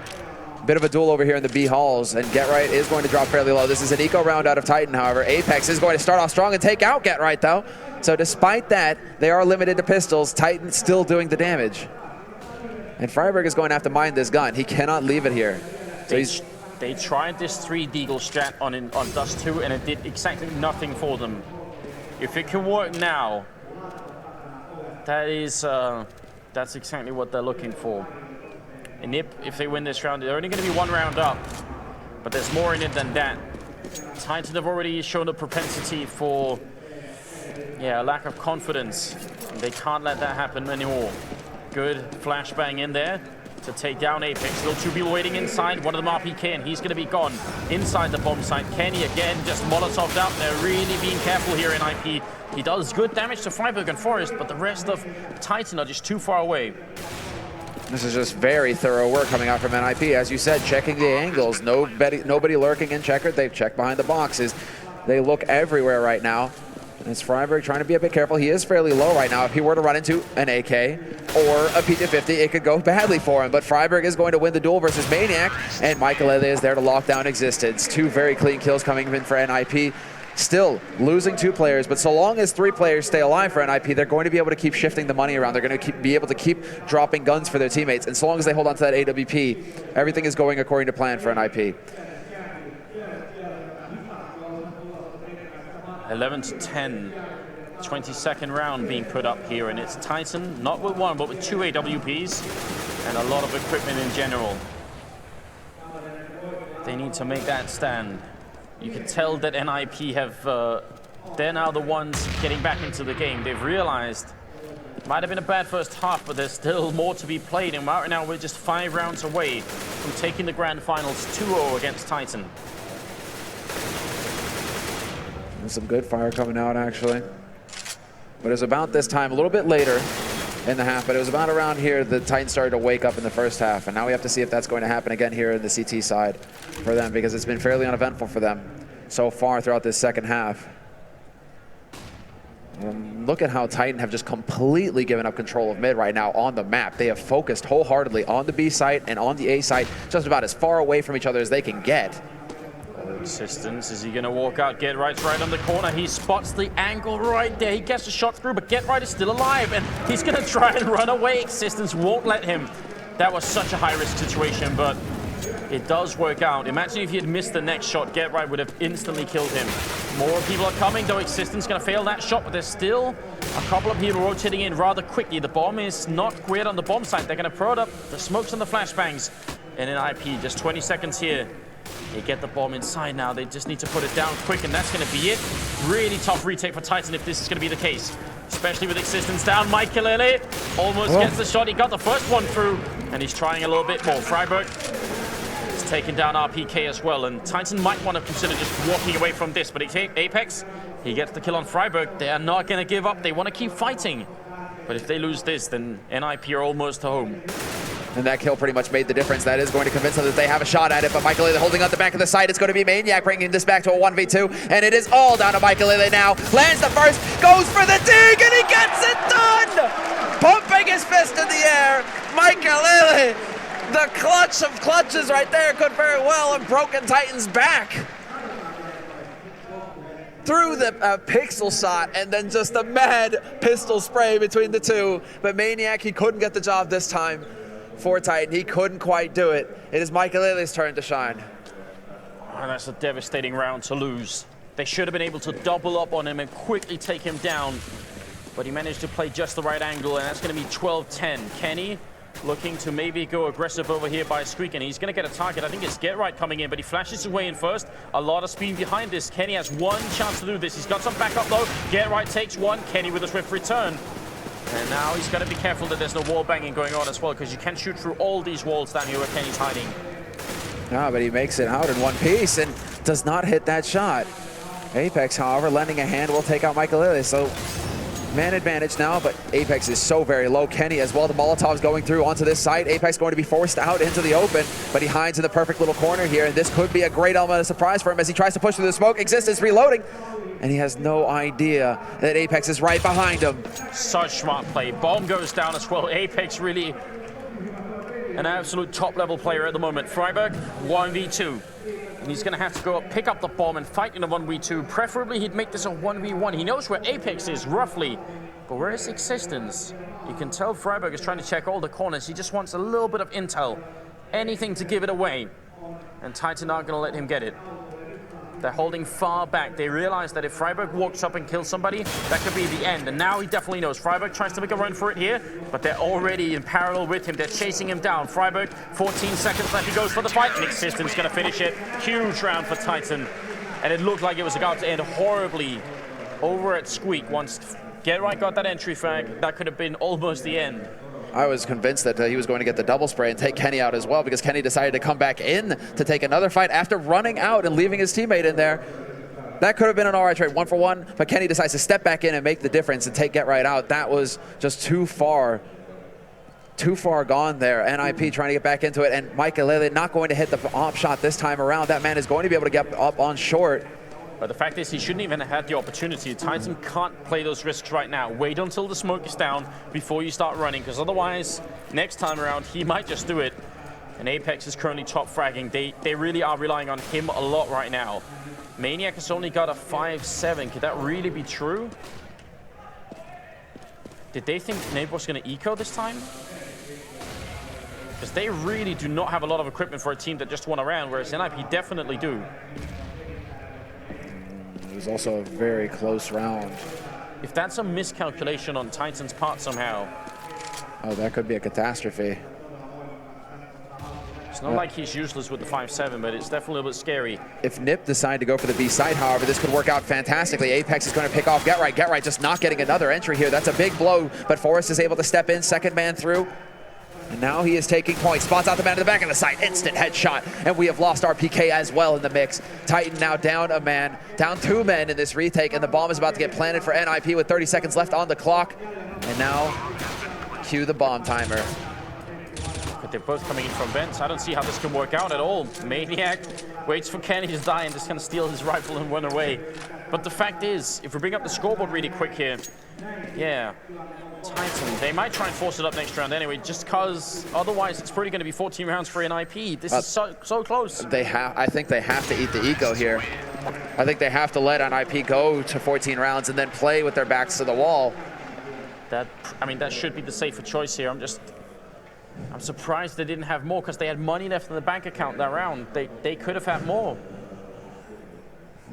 Bit of a duel over here in the B halls, and Get Right is going to drop fairly low. This is an eco round out of Titan, however. Apex is going to start off strong and take out Get Right, though. So despite that, they are limited to pistols. Titan still doing the damage. And friberg is going to have to mine this gun. He cannot leave it here. So they tried this 3 Deagle strat on Dust 2, and it did exactly nothing for them. If it can work now, that's exactly what they're looking for. And NiP, if they win this round, they're only going to be 1 round up, but there's more in it than that. Titan have already shown a propensity for, a lack of confidence. They can't let that happen anymore. Good flashbang in there to take down Apex. Still 2 people waiting inside. One of them RPK, and he's going to be gone inside the bomb site. Kenny again just Molotoved out. They're really being careful here in NiP. He does good damage to friberg and Forest, but the rest of Titan are just too far away. This is just very thorough work coming out from NiP. As you said, checking the angles. Nobody lurking in checkered. They've checked behind the boxes. They look everywhere right now. And it's friberg trying to be a bit careful. He is fairly low right now. If he were to run into an AK or a P250, it could go badly for him. But friberg is going to win the duel versus Maniac, and Maikelele is there to lock down Xizt. 2 very clean kills coming in for NiP. Still losing 2 players, but so long as 3 players stay alive for NiP, they're going to be able to keep shifting the money around. They're going to be able to keep dropping guns for their teammates. And so long as they hold on to that AWP, everything is going according to plan for NiP. 11-10, 22nd round being put up here, and it's Titan, not with 1, but with 2 AWPs and a lot of equipment in general. They need to make that stand. You can tell that NiP they're now the ones getting back into the game. They've realized it might have been a bad first half, but there's still more to be played, and right now we're just 5 rounds away from taking the grand finals 2-0 against Titan. And some good fire coming out, actually. But it was about this time, a little bit later in the half, but it was about around here the Titans started to wake up in the first half, and now we have to see if that's going to happen again here in the CT side for them, because it's been fairly uneventful for them so far throughout this second half. Look at how Titan have just completely given up control of mid right now on the map. They have focused wholeheartedly on the B site and on the A site, just about as far away from each other as they can get. Assistance, is he going to walk out? Get Right's right on the corner. He spots the angle right there. He gets a shot through, but Get Right is still alive, and he's going to try and run away. Existence won't let him. That was such a high-risk situation, but it does work out. Imagine if he had missed the next shot. Get Right would have instantly killed him. More people are coming, though. Existence going to fail that shot, but there's still a couple of people rotating in rather quickly. The bomb is not queered on the bomb site. They're going to throw it up. The smokes and the flashbangs. And in NiP, just 20 seconds here. They get the bomb inside now. They just need to put it down quick, and that's going to be it. Really tough retake for Titan if this is going to be the case, especially with Existence down. Maikelele almost gets the shot. He got the first one through, and he's trying a little bit more. friberg is taking down RPK as well, and Titan might want to consider just walking away from this, but Apex, he gets the kill on friberg. They are not going to give up. They want to keep fighting, but if they lose this, then NiP are almost home. And that kill pretty much made the difference. That is going to convince them that they have a shot at it, but Maikelele holding on the back of the site. It's going to be Maniac bringing this back to a 1v2, and it is all down to Maikelele now. Lands the first, goes for the dig, and he gets it done! Pumping his fist in the air, Maikelele, the clutch of clutches right there, could very well have broken Titan's back. Through the pixel shot, and then just a mad pistol spray between the two. But Maniac, he couldn't get the job this time. For Titan, he couldn't quite do it. It is Maikelele's turn to shine. Oh, that's a devastating round to lose. They should have been able to double up on him and quickly take him down, but he managed to play just the right angle, and that's going to be 12-10. Kenny looking to maybe go aggressive over here by Squeak, and he's going to get a target. I think it's Get Right coming in, but he flashes his way in first. A lot of speed behind this. Kenny has one chance to do this. He's got some backup though. Get Right takes one. Kenny with a swift return. And now he's got to be careful that there's no wall banging going on as well, because you can shoot through all these walls down here where Kenny's hiding. No, but he makes it out in one piece and does not hit that shot. Apex, however, lending a hand will take out Maikelele. So man advantage now, but Apex is so very low. Kenny as well, the Molotov's going through onto this side. Apex going to be forced out into the open, but he hides in the perfect little corner here, and this could be a great element of surprise for him as he tries to push through the smoke. Xizt is reloading, and he has no idea that Apex is right behind him. Such smart play. Bomb goes down as well. Apex really an absolute top-level player at the moment. friberg, 1v2. And he's going to have to go up, pick up the bomb, and fight in a 1v2. Preferably, he'd make this a 1v1. He knows where Apex is, roughly. But where is Existence? You can tell friberg is trying to check all the corners. He just wants a little bit of intel. Anything to give it away. And Titan aren't going to let him get it. They're holding far back. They realize that if friberg walks up and kills somebody, that could be the end. And now he definitely knows. friberg tries to make a run for it here, but they're already in parallel with him. They're chasing him down. friberg, 14 seconds left. He goes for the fight, and Existence going to finish it. Huge round for Titan. And it looked like it was about to end horribly over at Squeak. Once Get Right got that entry frag, that could have been almost the end. I was convinced that he was going to get the double spray and take Kenny out as well, because Kenny decided to come back in to take another fight after running out and leaving his teammate in there. That could have been an all right trade, 1-for-1, but Kenny decides to step back in and make the difference and take Get Right out. That was just too far gone there. NiP trying to get back into it, and Maikelele not going to hit the op shot this time around. That man is going to be able to get up on short. But the fact is, he shouldn't even have had the opportunity. Titan can't play those risks right now. Wait until the smoke is down before you start running, because otherwise, next time around, he might just do it. And Apex is currently top fragging. They really are relying on him a lot right now. Maniac has only got a 5-7. Could that really be true? Did they think NiP was going to eco this time? Because they really do not have a lot of equipment for a team that just won a round, whereas NiP definitely do. It was also a very close round. If that's a miscalculation on Titan's part somehow. Oh, that could be a catastrophe. It's not like he's useless with the 5-7, but it's definitely a little bit scary. If NiP decide to go for the B side, however, this could work out fantastically. Apex is going to pick off Get Right. Get Right just not getting another entry here. That's a big blow, but Forrest is able to step in, second man through. And now he is taking points. Spots out the man to the back of the site. Instant headshot. And we have lost our PK as well in the mix. Titan now down a man, down 2 men in this retake, and the bomb is about to get planted for NiP with 30 seconds left on the clock. And now, cue the bomb timer. But they're both coming in from vents. I don't see how this can work out at all. Maniac waits for Kenny to die and just kind of steal his rifle and run away. But the fact is, if we bring up the scoreboard really quick here, yeah, Titan, they might try and force it up next round anyway, just because otherwise it's probably going to be 14 rounds for NiP. This is so close. I think they have to eat the eco here. I think they have to let NiP go to 14 rounds and then play with their backs to the wall. I mean, that should be the safer choice here. I'm surprised they didn't have more, because they had money left in the bank account that round. They could have had more.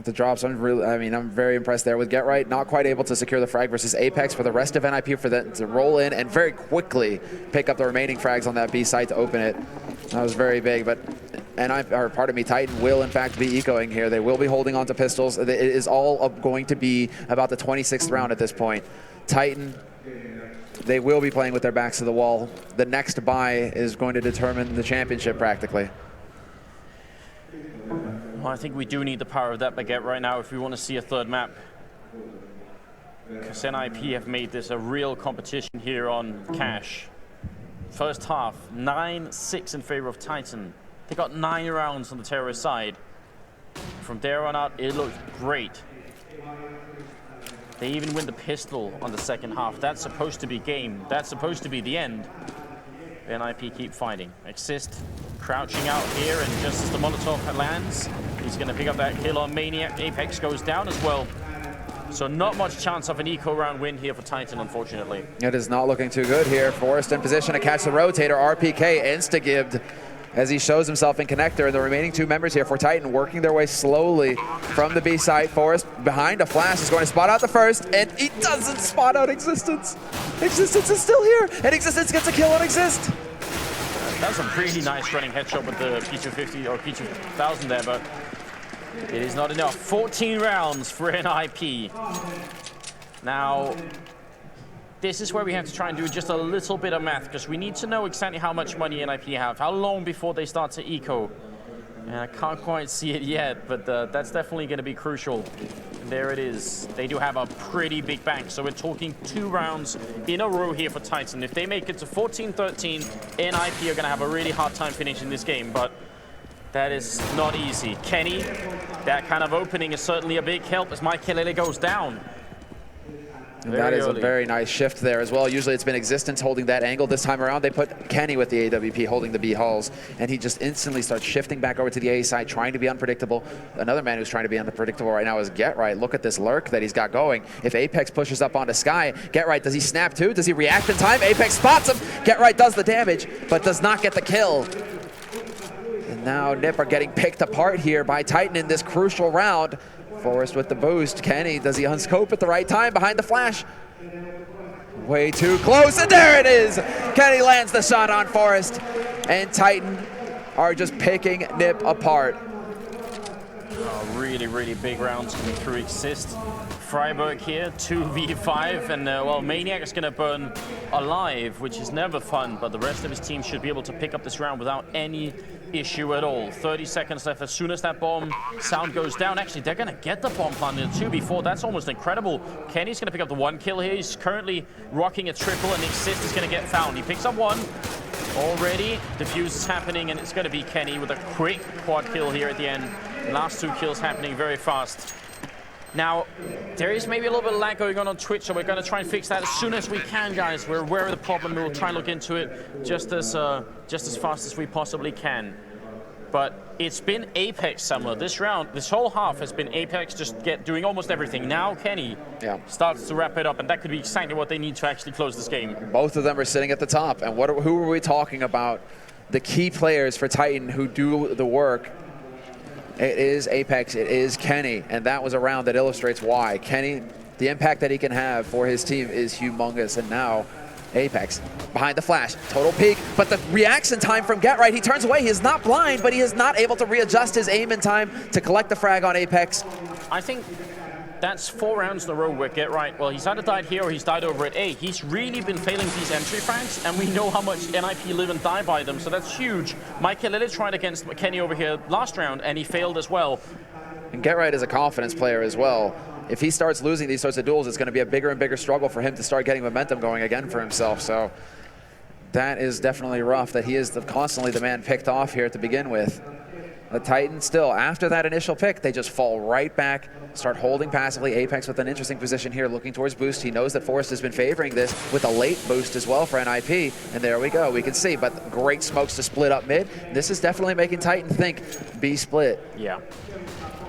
The drops, I'm very impressed there with Get Right, not quite able to secure the frag versus Apex. For the rest of NiP, for them to roll in and very quickly pick up the remaining frags on that B site to open it. That was very big, but Titan will in fact be ecoing here. They will be holding on to pistols. It is all going to be about the 26th round at this point. Titan, they will be playing with their backs to the wall. The next buy is going to determine the championship practically. Well, I think we do need the power of that baguette right now if we want to see a third map. Because NiP have made this a real competition here on cash. First half, 9-6 in favor of Titan. They got 9 rounds on the terrorist side. From there on out, it looked great. They even win the pistol on the second half. That's supposed to be game. That's supposed to be the end. NiP keep fighting. Xizt crouching out here, and just as the Molotov lands, he's going to pick up that kill on Maniac. Apex goes down as well. So not much chance of an eco round win here for Titan, unfortunately. It is not looking too good here. Forrest in position to catch the rotator. RPK insta-gibbed as he shows himself in connector. And the remaining 2 members here for Titan working their way slowly from the B side. Forrest behind a flash is going to spot out the first, and he doesn't spot out Existence. Existence is still here, and Existence gets a kill on Xizt. That's a really nice running headshot with the P250 or P2000 there, but it is not enough. 14 rounds for NiP. Now, this is where we have to try and do just a little bit of math, because we need to know exactly how much money NiP have, how long before they start to eco. And I can't quite see it yet, but that's definitely going to be crucial. There it is. They do have a pretty big bank, so we're talking 2 rounds in a row here for Titan. If they make it to 14-13, NiP are going to have a really hard time finishing this game, but that is not easy. Kenny, that kind of opening is certainly a big help as Maikelele goes down. And that is a very nice shift there as well. Usually it's been Xizt holding that angle. This time around, they put Kenny with the AWP holding the B hulls, and he just instantly starts shifting back over to the A side, trying to be unpredictable. Another man who's trying to be unpredictable right now is GetRight. Look at this lurk that he's got going. If Apex pushes up onto Sky, GetRight, does he snap too? Does he react in time? Apex spots him. GetRight does the damage, but does not get the kill. And now NiP are getting picked apart here by Titan in this crucial round. Forrest with the boost. Kenny, does he unscope at the right time behind the flash? Way too close, and there it is! Kenny lands the shot on Forrest, and Titan are just picking NiP apart. Really, really big rounds coming through Xizt. friberg here, 2v5, and well, Maniac is going to burn alive, which is never fun, but the rest of his team should be able to pick up this round without any issue at all. 30 seconds left. As soon as that bomb sound goes down, actually, they're going to get the bomb planted 2v4. That's almost incredible. Kenny's going to pick up the 1 kill here. He's currently rocking a triple, and Xizt is going to get found. He picks up 1. Already, defuse is happening, and it's going to be Kenny with a quick quad kill here at the end. Last 2 kills happening very fast. Now, there is maybe a little bit of lag going on Twitch, so we're going to try and fix that as soon as we can, guys. We're aware of the problem. We'll try and look into it just as fast as we possibly can. But it's been Apex summer. This round, this whole half has been Apex just doing almost everything. Now Kenny starts to wrap it up, and that could be exactly what they need to actually close this game. Both of them are sitting at the top. And who are we talking about? The key players for Titan who do the work. It is Apex, it is Kenny, and that was a round that illustrates why. Kenny, the impact that he can have for his team is humongous, and now Apex behind the flash, total peek, but the reaction time from GetRight, he turns away, he is not blind, but he is not able to readjust his aim in time to collect the frag on Apex. I think that's 4 rounds in a row where GetRight, well, he's either died here or he's died over at A. He's really been failing these entry frags, and we know how much NiP live and die by them, so that's huge. Maikelele tried against Kenny over here last round, and he failed as well. And GetRight is a confidence player as well. If he starts losing these sorts of duels, it's going to be a bigger and bigger struggle for him to start getting momentum going again for himself, so that is definitely rough that he is constantly the man picked off here to begin with. The Titans still, after that initial pick, they just fall right back, start holding passively. Apex with an interesting position here, looking towards boost. He knows that Forrest has been favoring this with a late boost as well for NiP, and there we go. We can see, but great smokes to split up mid. This is definitely making Titan think B split. Yeah.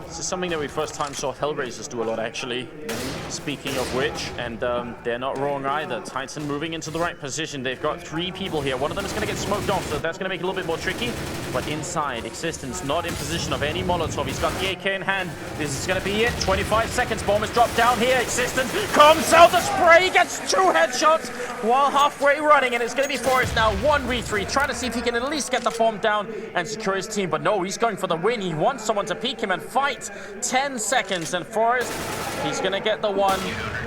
This is something that we first time saw Hellraisers do a lot, actually. Speaking of which, and they're not wrong either. Titan moving into the right position. They've got 3 people here. One of them is going to get smoked off, so that's going to make it a little bit more tricky. But inside, Xizt not in position of any Molotov. He's got the AK in hand. This is going to be it. 25 seconds. Bomb is dropped down here. Xizt comes out the spray, gets 2 headshots while halfway running, and it's going to be Forrest now 1v3, trying to see if he can at least get the bomb down and secure his team. But no, he's going for the win. He wants someone to peek him and fight. 10 seconds, and Forrest, he's going to get the 1,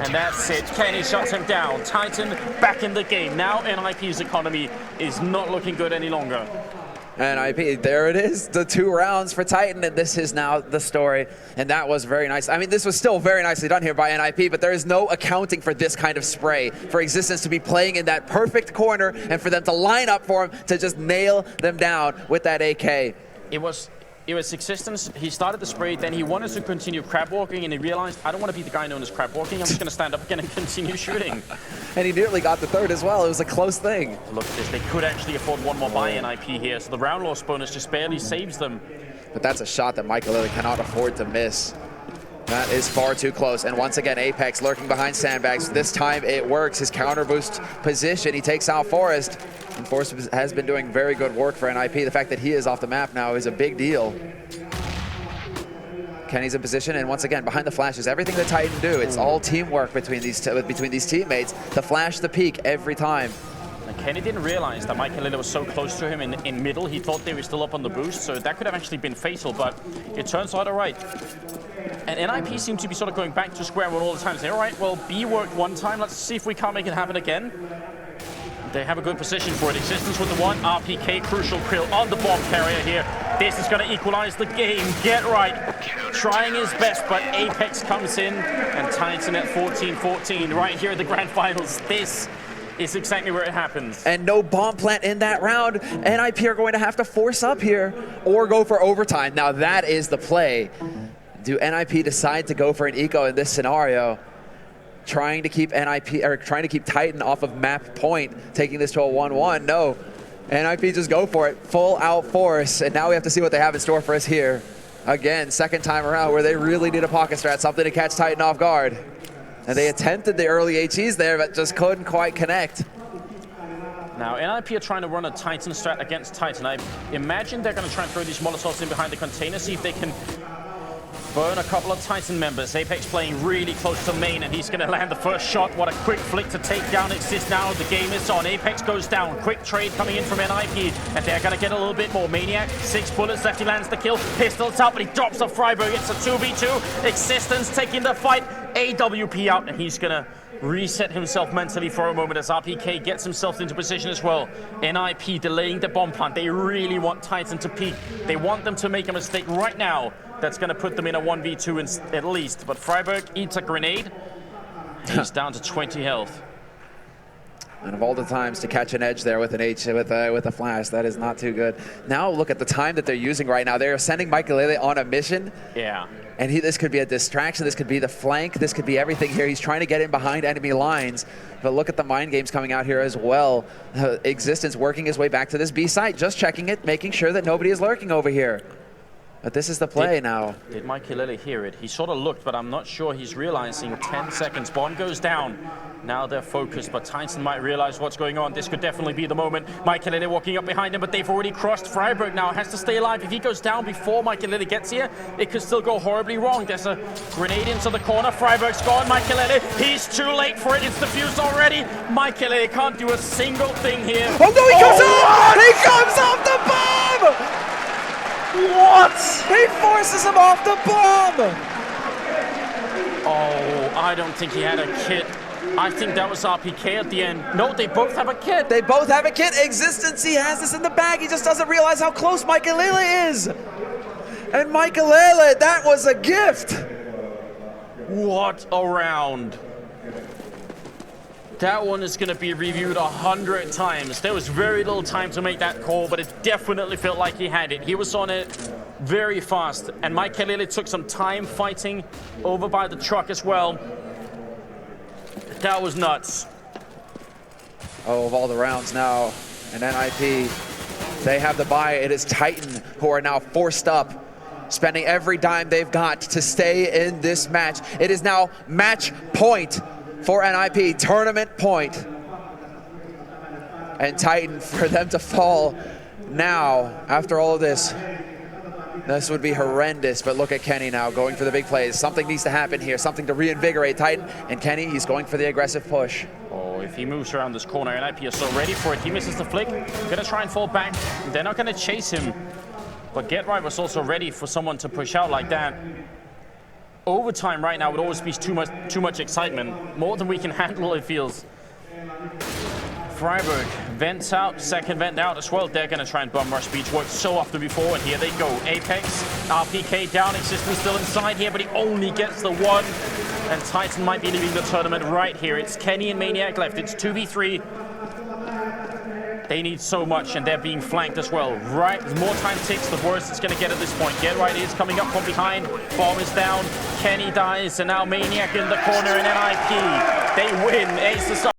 and that's it. Kenny shuts him down. Titan back in the game. Now NiP's economy is not looking good any longer. NiP, there it is, the 2 rounds for Titan, and this is now the story, and that was very nice. I mean, this was still very nicely done here by NiP, but there is no accounting for this kind of spray, for Xizt to be playing in that perfect corner, and for them to line up for him to just nail them down with that AK. It was Xizt. He started the spray, then he wanted to continue crab walking, and he realized, I don't want to be the guy known as crab walking. I'm just going to stand up again and continue shooting. And he nearly got the 3rd as well. It was a close thing. Look at this. They could actually afford 1 more by NiP here, so the round loss bonus just barely saves them. But that's a shot that Maikelele cannot afford to miss. That is far too close. And once again, Apex lurking behind sandbags. This time it works. His counter boost position, he takes out Forrest. And Forrest has been doing very good work for NiP. The fact that he is off the map now is a big deal. Kenny's in position, and once again, behind the flashes, everything that Titan do, it's all teamwork between these teammates. The flash, the peak, every time. And Kenny didn't realize that Maikelele was so close to him in middle. He thought they were still up on the boost, so that could have actually been fatal, but it turns out all right. And NiP seem to be sort of going back to square one all the time. Saying, all right, well, B worked one time. Let's see if we can't make it happen again. They have a good position for it. Existence with the one. RPK, crucial kill on the bomb carrier here. This is going to equalize the game. Get right. Trying his best, but Apex comes in and Titan at 14-14 right here at the grand finals. This is exactly where it happens. And no bomb plant in that round. NiP are going to have to force up here or go for overtime. Now that is the play. Do NiP decide to go for an eco in this scenario? Trying to keep NiP, or trying to keep Titan off of map point, taking this to a 1-1. No, NiP just go for it, full out force. And now we have to see what they have in store for us here. Again, second time around where they really need a pocket strat, something to catch Titan off guard. And they attempted the early HEs there, but just couldn't quite connect. Now, NiP are trying to run a Titan strat against Titan. I imagine they're going to try and throw these Molotovs in behind the container, see if they can burn a couple of Titan members. Apex playing really close to main, and he's going to land the first shot. What a quick flick to take down Xizt now. The game is on. Apex goes down. Quick trade coming in from NiP, and they're going to get a little bit more. Maniac, 6 bullets left. He lands the kill. Pistols up, but he drops the friberg. It's a 2v2. Existence taking the fight. AWP out, and he's going to reset himself mentally for a moment as RPK gets himself into position as well. NiP delaying the bomb plant. They really want Titan to peek. They want them to make a mistake right now. That's going to put them in a 1v2 at least. But friberg eats a grenade. He's down to 20 health. And of all the times to catch an edge there with an with a flash, that is not too good. Now look at the time that they're using right now. They're sending Maikelele on a mission. Yeah. And this could be a distraction, this could be the flank, this could be everything here. He's trying to get in behind enemy lines, but look at the mind games coming out here as well. Existence working his way back to this B site, just checking it, making sure that nobody is lurking over here. But this is the play now. Did Maikelele hear it? He sort of looked, but I'm not sure he's realizing. 10 seconds, bomb goes down. Now they're focused, but Titan might realize what's going on. This could definitely be the moment. Maikelele walking up behind him, but they've already crossed. friberg now has to stay alive. If he goes down before Maikelele gets here, it could still go horribly wrong. There's a grenade into the corner. friberg's gone. Maikelele, he's too late for it. It's defused already. Maikelele can't do a single thing here. Oh no, he comes off! He comes off the bomb! What? He forces him off the bomb! Oh, I don't think he had a kit. I think that was RPK at the end. No, they both have a kit. They both have a kit. Existence, he has this in the bag. He just doesn't realize how close Maikelele is. And Maikelele, that was a gift. What a round. That one is going to be reviewed 100 times. There was very little time to make that call, but it definitely felt like he had it. He was on it very fast, and Maikelele took some time fighting over by the truck as well. That was nuts. Oh, of all the rounds now, and NiP, they have the buy. It is Titan who are now forced up, spending every dime they've got to stay in this match. It is now match point for NiP, tournament point. And Titan, for them to fall now, after all of this would be horrendous. But look at Kenny now, going for the big plays. Something needs to happen here, something to reinvigorate Titan. And Kenny, he's going for the aggressive push. Oh, if he moves around this corner, NiP is so ready for it. He misses the flick, gonna try and fall back. They're not gonna chase him. But Get Right was also ready for someone to push out like that. Overtime right now would always be too much excitement, more than we can handle, it feels. friberg vents out, second vent out as well. They're gonna try and bum rush beach, worked so often before, and here they go. Apex, RPK down, Existence still inside here, but he only gets the one. And Titan might be leaving the tournament right here. It's Kenny and Maniac left, it's 2v3. They need so much, and they're being flanked as well. Right, the more time ticks, the worse it's going to get at this point. Get Right is coming up from behind. Bomb is down. Kenny dies, and now Maniac in the corner, and NiP. They win. ASUS